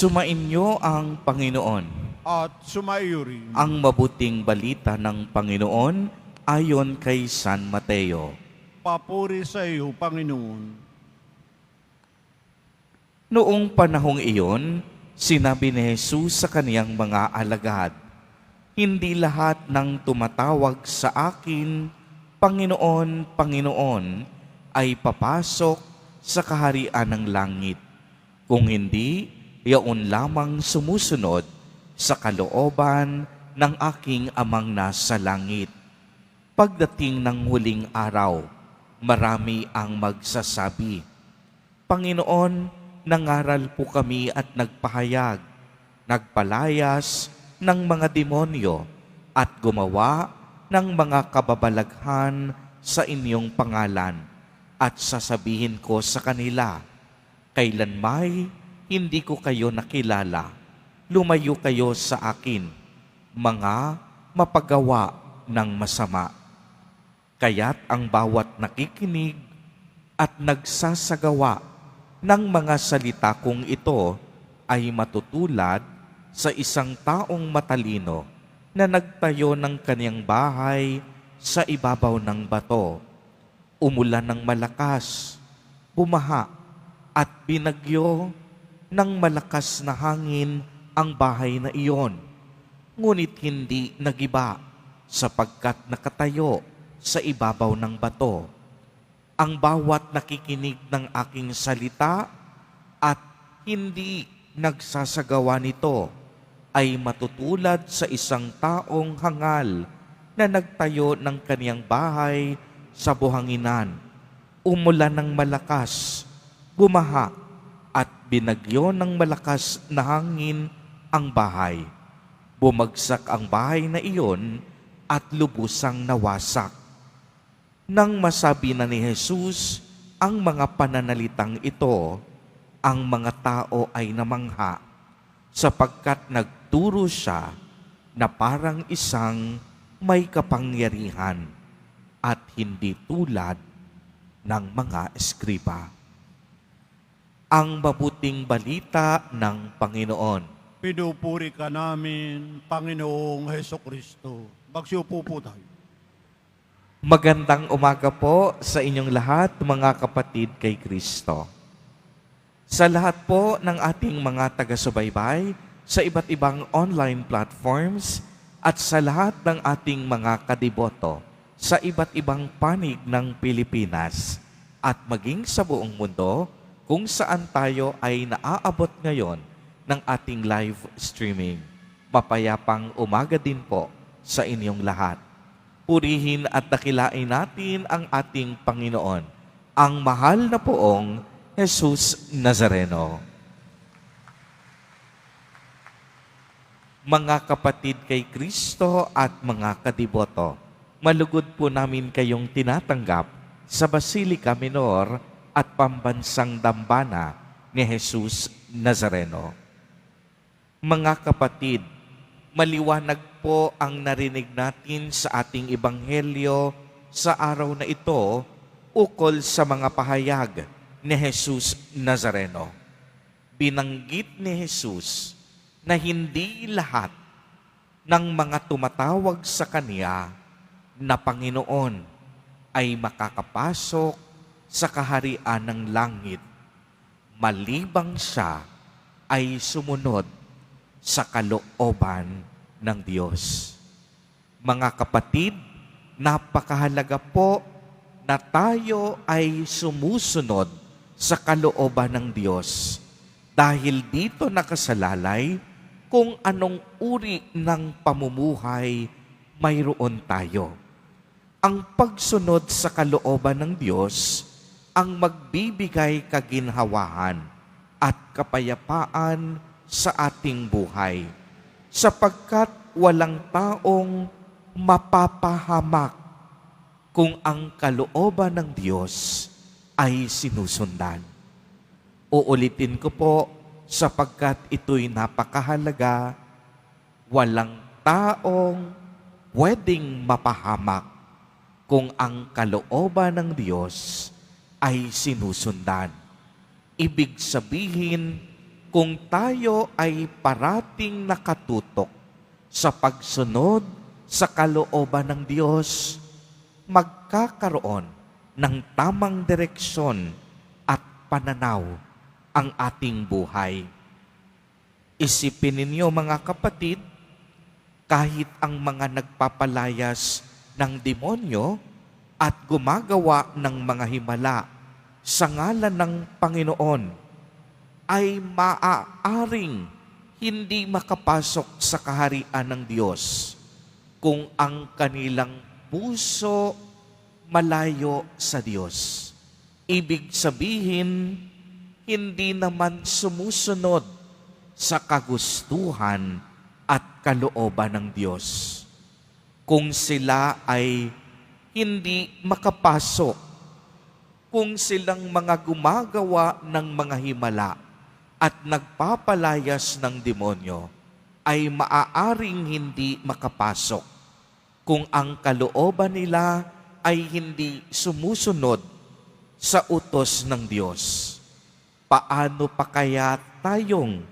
Sumainyo ang Panginoon. At sumaiyo rin. Ang mabuting balita ng Panginoon ayon kay San Mateo. Papuri sa iyo, Panginoon. Noong panahong iyon, sinabi ni Jesus sa kaniyang mga alagad, "Hindi lahat ng tumatawag sa akin, Panginoon, Panginoon, ay papasok sa kaharian ng langit. Kung hindi, yaon lamang sumusunod sa kalooban ng aking amang nasa langit. Pagdating ng huling araw, marami ang magsasabi, Panginoon, nangaral po kami at nagpahayag, nagpalayas ng mga demonyo at gumawa ng mga kababalaghan sa inyong pangalan. At sasabihin ko sa kanila, kailanmay hindi ko kayo nakilala. Lumayo kayo sa akin, mga mapagawa ng masama." Kaya't ang bawat nakikinig at nagsasagawa ng mga salita kong ito ay matutulad sa isang taong matalino na nagtayo ng kaniyang bahay sa ibabaw ng bato. Umulan ng malakas, bumaha at binagyo ng malakas na hangin ang bahay na iyon. Ngunit hindi nagiba sapagkat nakatayo sa ibabaw ng bato. Ang bawat nakikinig ng aking salita at hindi nagsasagawa nito ay matutulad sa isang taong hangal na nagtayo ng kaniyang bahay sa buhanginan. Umulan ng malakas, bumaha at binagyo ng malakas na hangin ang bahay. Bumagsak ang bahay na iyon at lubusang nawasak. Nang masabi na ni Jesus ang mga pananalitang ito, ang mga tao ay namangha sapagkat nagturo siya na parang isang may kapangyarihan at hindi tulad ng mga eskriba. Ang mabuting balita ng Panginoon. Pinupuri ka namin, Panginoong Hesukristo. Magsiupo po tayo. Magandang umaga po sa inyong lahat, mga kapatid kay Kristo. Sa lahat po ng ating mga taga-subaybay sa iba't ibang online platforms at sa lahat ng ating mga kadiboto sa iba't ibang panig ng Pilipinas at maging sa buong mundo kung saan tayo ay naaabot ngayon ng ating live streaming. Mapayapang umaga din po sa inyong lahat. Purihin at dakilain natin ang ating Panginoon, ang mahal na poong Jesus Nazareno. Mga kapatid kay Kristo at mga kadiboto, malugod po namin kayong tinatanggap sa Basilica Minor at Pambansang Dambana ni Jesus Nazareno. Mga kapatid, maliwanag po ang narinig natin sa ating ebanghelyo sa araw na ito ukol sa mga pahayag ni Jesus Nazareno. Binanggit ni Jesus na hindi lahat ng mga tumatawag sa Kanya na Panginoon ay makakapasok sa kaharian ng langit, malibang siya ay sumunod sa kalooban ng Diyos. Mga kapatid, napakahalaga po na tayo ay sumusunod sa kalooban ng Diyos dahil dito nakasalalay kung anong uri ng pamumuhay mayroon tayo. Ang pagsunod sa kalooban ng Diyos ang magbibigay kaginhawahan at kapayapaan sa ating buhay, sapagkat walang taong mapapahamak kung ang kalooban ng Diyos ay sinusundan. Uulitin ko po, sapagkat ito'y napakahalaga, walang taong pwedeng mapahamak kung ang kalooban ng Diyos ay sinusundan. Ibig sabihin, kung tayo ay parating nakatutok sa pagsunod sa kalooban ng Diyos, magkakaroon ng tamang direksyon at pananaw ang ating buhay. Isipin ninyo mga kapatid, kahit ang mga nagpapalayas ng demonyo at gumagawa ng mga himala sa ngalan ng Panginoon ay maaaring hindi makapasok sa kaharian ng Diyos kung ang kanilang puso malayo sa Diyos. Ibig sabihin, hindi naman sumusunod sa kagustuhan at kalooban ng Diyos. Kung sila ay hindi makapasok, kung silang mga gumagawa ng mga himala at nagpapalayas ng demonyo, ay maaaring hindi makapasok kung ang kalooban nila ay hindi sumusunod sa utos ng Diyos. Paano pa kaya tayong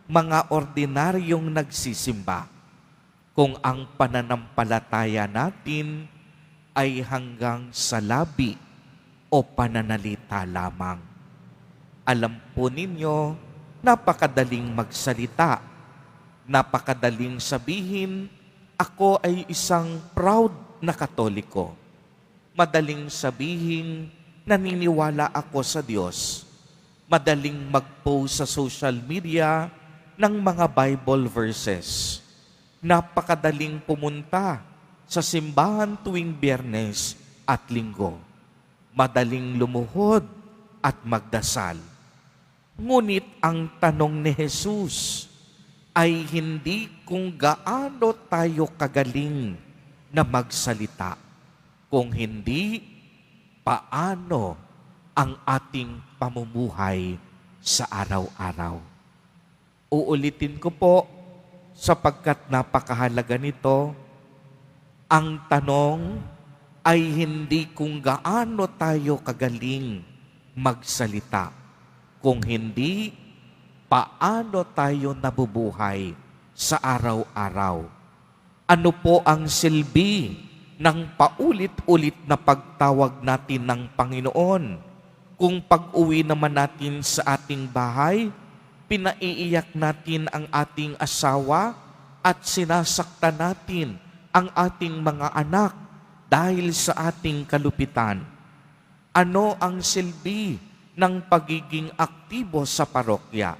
mga ordinaryong nagsisimba kung ang pananampalataya natin ay hanggang sa labi o pananalita lamang? Alam po ninyo, napakadaling magsalita, napakadaling sabihin, ako ay isang proud na Katoliko. Madaling sabihin, naniniwala ako sa Diyos. Madaling mag-post sa social media ng mga Bible verses. Napakadaling pumunta sa simbahan tuwing Biyernes at Linggo. Madaling lumuhod at magdasal. Ngunit ang tanong ni Jesus ay hindi kung gaano tayo kagaling na magsalita, kung hindi paano ang ating pamumuhay sa araw-araw. Uulitin ko po sapagkat napakahalaga nito. Ang tanong ay hindi kung gaano tayo kagaling magsalita, kung hindi paano tayo nabubuhay sa araw-araw. Ano po ang silbi ng paulit-ulit na pagtawag natin ng Panginoon kung pag-uwi naman natin sa ating bahay, pinaiiyak natin ang ating asawa at sinasaktan natin ang ating mga anak dahil sa ating kalupitan? Ano ang silbi ng pagiging aktibo sa parokya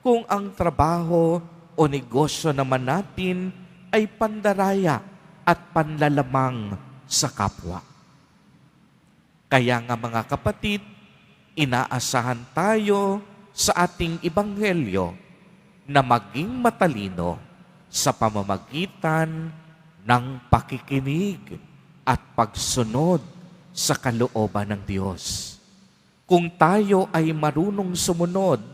kung ang trabaho o negosyo naman natin ay pandaraya at panlalamang sa kapwa? Kaya nga mga kapatid, inaasahan tayo sa ating Ebanghelyo na maging matalino sa pamamagitan ng pakikinig at pagsunod sa kalooban ng Diyos. Kung tayo ay marunong sumunod,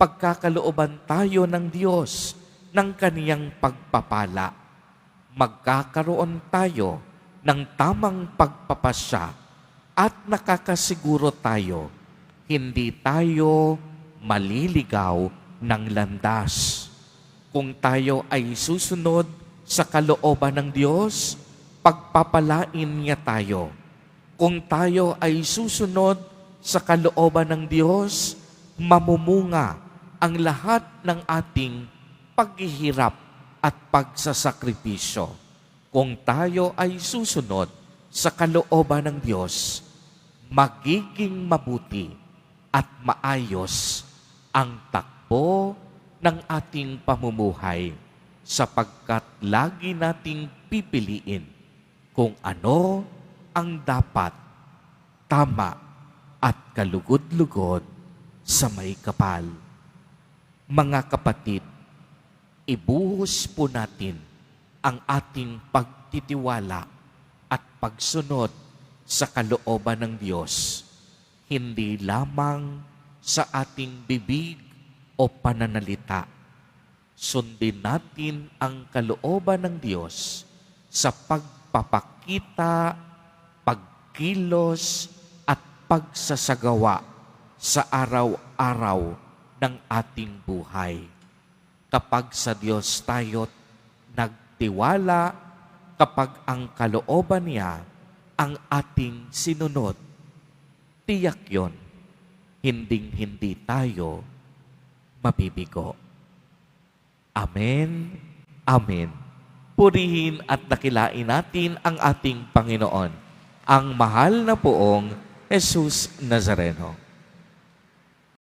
pagkakalooban tayo ng Diyos ng kaniyang pagpapala, magkakaroon tayo ng tamang pagpapasya at nakakasiguro tayo, hindi tayo maliligaw ng landas. Kung tayo ay susunod sa kalooban ng Diyos, pagpapalain niya tayo. Kung tayo ay susunod sa kalooban ng Diyos, mamumunga ang lahat ng ating paghihirap at pagsasakripisyo. Kung tayo ay susunod sa kalooban ng Diyos, magiging mabuti at maayos ang takbo ng ating pamumuhay, sapagkat lagi nating pipiliin kung ano ang dapat, tama at kalugod-lugod sa may kapal. Mga kapatid, ibuhos po natin ang ating pagtitiwala at pagsunod sa kalooban ng Diyos, hindi lamang sa ating bibig o pananalita. Sundin natin ang kalooban ng Diyos sa pagpapakita, pagkilos at pagsasagawa sa araw-araw ng ating buhay. Kapag sa Diyos tayo nagtiwala, kapag ang kalooban niya ang ating sinunod, tiyak yon, hinding-hindi tayo mabibigo. Amen. Amen. Purihin at dakilain natin ang ating Panginoon, ang mahal na poong Jesus Nazareno.